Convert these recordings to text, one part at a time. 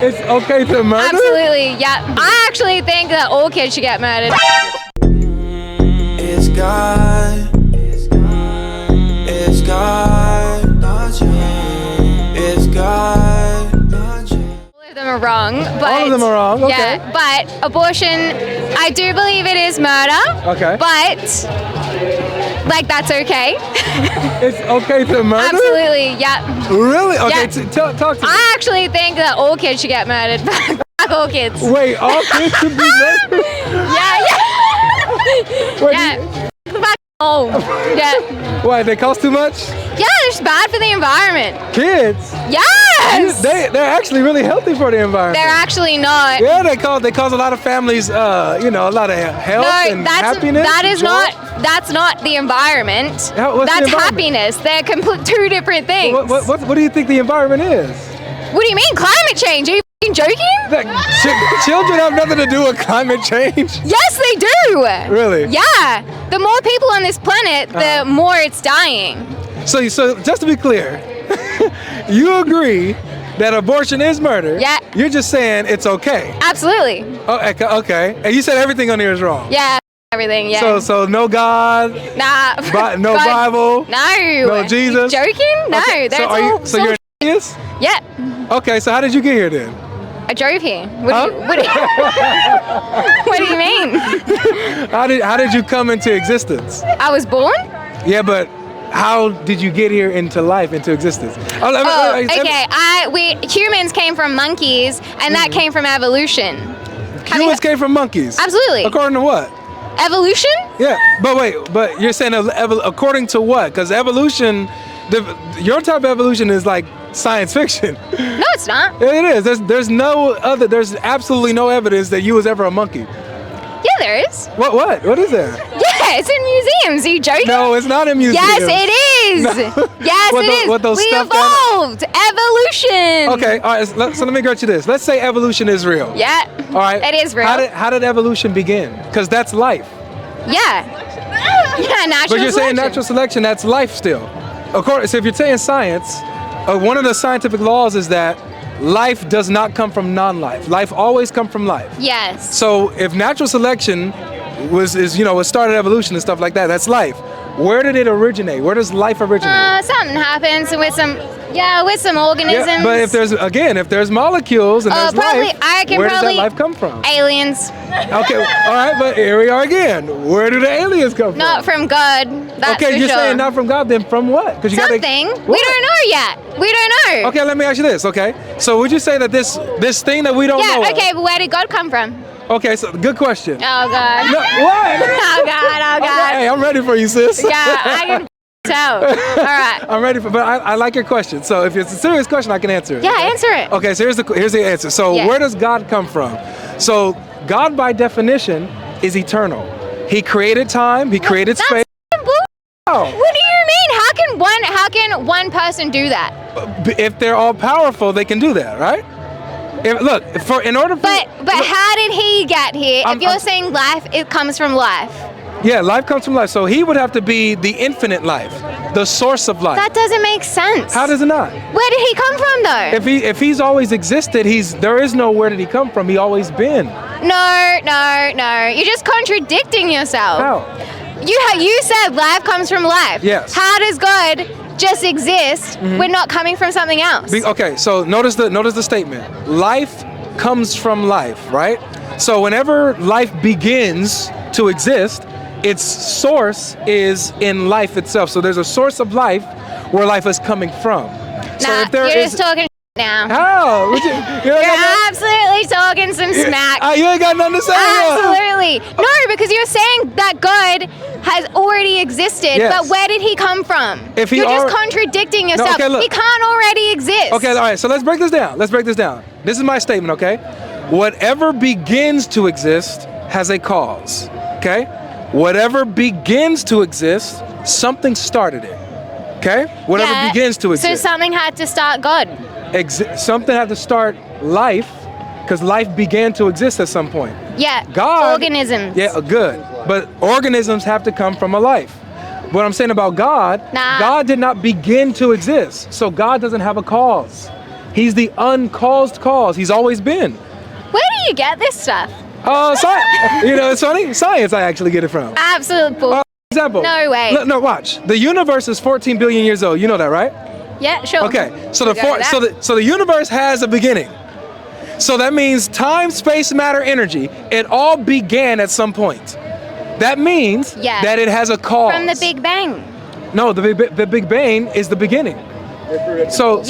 It's okay to murder? Absolutely, yeah. I actually think that all kids should get murdered. It's God. It's God. It's God. All of them are wrong, but All of them are wrong, okay. Yeah, but abortion, I do believe it is murder. Okay. But like that's okay. It's okay to murder? Absolutely, yeah. Really? Okay, Yeah. talk to me. I actually think that all kids should get murdered. Fuck all kids. Wait, all kids should be murdered? Yeah. Wait, Yeah. Fuck all. Yeah. Why, they cost too much? Yeah, it's bad for the environment. Kids? Yes. They're actually really healthy for the environment. They're actually not. Yeah, they cause a lot of families, a lot of health and happiness. That's not the environment. What's the That's environment? happiness. They're two different things. What do you think the environment is? What do you mean climate change? Are you f***ing joking? Children have nothing to do with climate change. Yes, they do. Really? Yeah. The more people on this planet, the more it's dying. So just to be clear, you agree that abortion is murder. Yeah. You're just saying it's okay. Absolutely. Oh, okay. And you said everything on here is wrong. Yeah. Everything. Yeah. So no God. Nah. No God, Bible. No. No Jesus. You joking? No. Okay, That's so you're an atheist? Yeah. Okay. So how did you get here then? I drove here. What do you mean? How did you come into existence? I was born? Yeah, but how did you get here into life, into existence? We humans came from monkeys, and that came from evolution. Humans came from monkeys? Absolutely. According to what? Evolution? Yeah, but you're saying according to what? Because evolution, your type of evolution is like science fiction. No, it's not. It is. There's absolutely no evidence that you was ever a monkey. Yeah, there is. What is there? Yeah, it's in museums. Are you joking? No, it's not in museums. Yes, it is. No. Yes, it is. We evolved. Evolution. Okay, all right. So let me get you this. Let's say evolution is real. Yeah. All right. It is real. How did evolution begin? Because that's life. Yeah. Yeah, natural But you're saying selection. natural selection, that's life still. So if you're saying science, one of the scientific laws is that life does not come from non-life. Life always comes from life. Yes. So if natural selection was started evolution and stuff like that, that's life. Where did it originate? Where does life originate? Something happens with some organisms. Yeah, but if there's molecules and there's life, where does that life come from? Aliens. Okay, all right, but here we are again. Where do the aliens come from? Not from God. That's okay, for you're sure. saying not from God, then from what? Something. We don't know yet. We don't know. Okay, let me ask you this. Okay, so would you say that this thing that we don't know? Yeah. Okay, but where did God come from? Okay, so good question. Oh God. No, what? Oh God. Okay, hey, I'm ready for you, sis. Yeah, I can tell. All right. I'm ready but I like your question. So if it's a serious question, I can answer it. Yeah, answer it. Okay, so here's the answer. So where does God come from? So God, by definition, is eternal. He created time. He created space. Oh. What do you mean? How can one person do that? If they're all powerful, they can do that, right? But how did he get here? If you're saying life, it comes from life. Yeah, life comes from life. So he would have to be the infinite life, the source of life. That doesn't make sense. How does it not? Where did he come from, though? If he's always existed, there is no where did he come from. He always been. No. You're just contradicting yourself. How? You said life comes from life. Yes. How does God just exist? We're not coming from something else. Okay, so notice the statement. Life comes from life, right? So whenever life begins to exist, its source is in life itself. So there's a source of life where life is coming from. Nah, you're just talking now. How? You're absolutely talking some smack. You ain't got nothing to say. Absolutely. No, because you're saying that God has already existed, but where did he come from? You're just contradicting yourself. No, okay, look. He can't already exist. Okay, all right, so let's break this down. This is my statement, okay? Whatever begins to exist has a cause, okay? Whatever begins to exist, something started it, okay? Whatever begins to exist. So something had to start God. Something had to start life, because life began to exist at some point. Yeah, God, organisms. Yeah, good. But organisms have to come from a life. What I'm saying about God, God did not begin to exist. So God doesn't have a cause. He's the uncaused cause. He's always been. Where do you get this stuff? Science. You know, it's funny. Science, I actually get it from. Absolute bull. Example. No way. No, watch. The universe is 14 billion years old. You know that, right? Yeah, sure. Okay. So the universe has a beginning. So that means time, space, matter, energy. It all began at some point. That means that it has a cause. From the Big Bang. No, the Big Bang is the beginning. So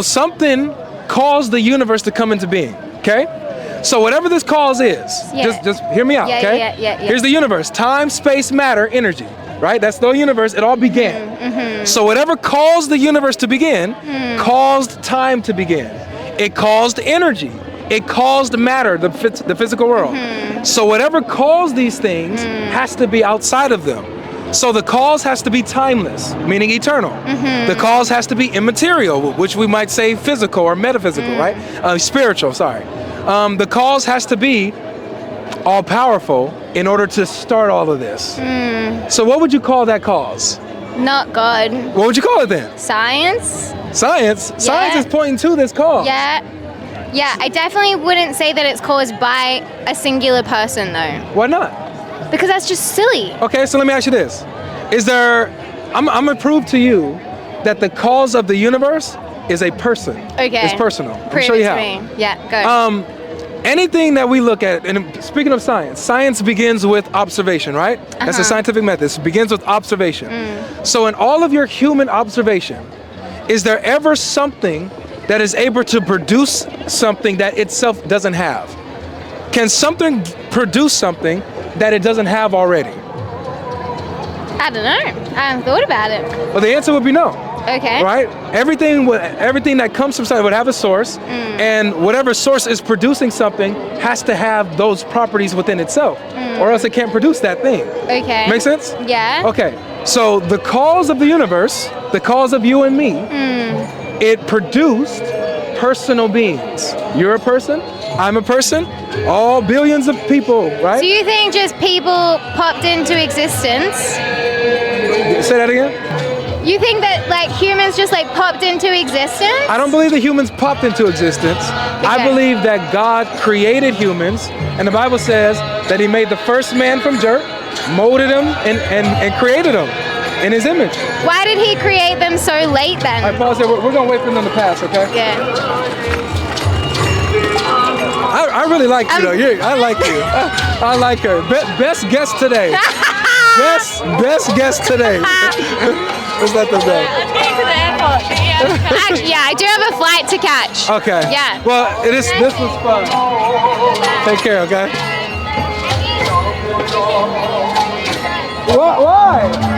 something caused the universe to come into being. Okay. So whatever this cause is, just hear me out. Okay. Yeah. Here's the universe: time, space, matter, energy. Right. That's the universe. It all began. Mm-hmm. So whatever caused the universe to begin, caused time to begin. It caused energy. It caused matter, the physical world. So whatever caused these things has to be outside of them. So the cause has to be timeless, meaning eternal. The cause has to be immaterial, which we might say physical or metaphysical, right? Spiritual, sorry. The cause has to be all powerful in order to start all of this. So what would you call that cause? Not God. What would you call it then? Science. Science? Yeah. Science is pointing to this cause. Yeah, I definitely wouldn't say that it's caused by a singular person though. Why not? Because that's just silly. Okay, so let me ask you this. I'm gonna prove to you that the cause of the universe is a person. Okay. It's personal. Prove I'll show you how. Me. Yeah, go. Anything that we look at, and speaking of science begins with observation, right? That's a scientific method. It begins with observation. So in all of your human observation, is there ever something that is able to produce something that itself doesn't have? Can something produce something that it doesn't have already? I don't know. I haven't thought about it. Well, the answer would be no. Okay. Right? Everything that comes from something would have a source, and whatever source is producing something has to have those properties within itself, or else it can't produce that thing. Okay. Make sense? Yeah. Okay. So the cause of the universe, the cause of you and me, it produced personal beings. You're a person, I'm a person, all billions of people, right? So you think just people popped into existence? Say that again? You think that like humans just like popped into existence? I don't believe that humans popped into existence. Okay. I believe that God created humans, and the Bible says that he made the first man from dirt, molded him, and created him in his image. Why did he create them so late then? All right, pause there. We're going to wait for them to pass, okay? Yeah. I really like you, though. I like you. I like her. Best guest today. Best guest today. Let's let them go. Let's get to the airport. Yeah, I do have a flight to catch. Okay. Yeah. Well, this was fun. Take care, okay? Why?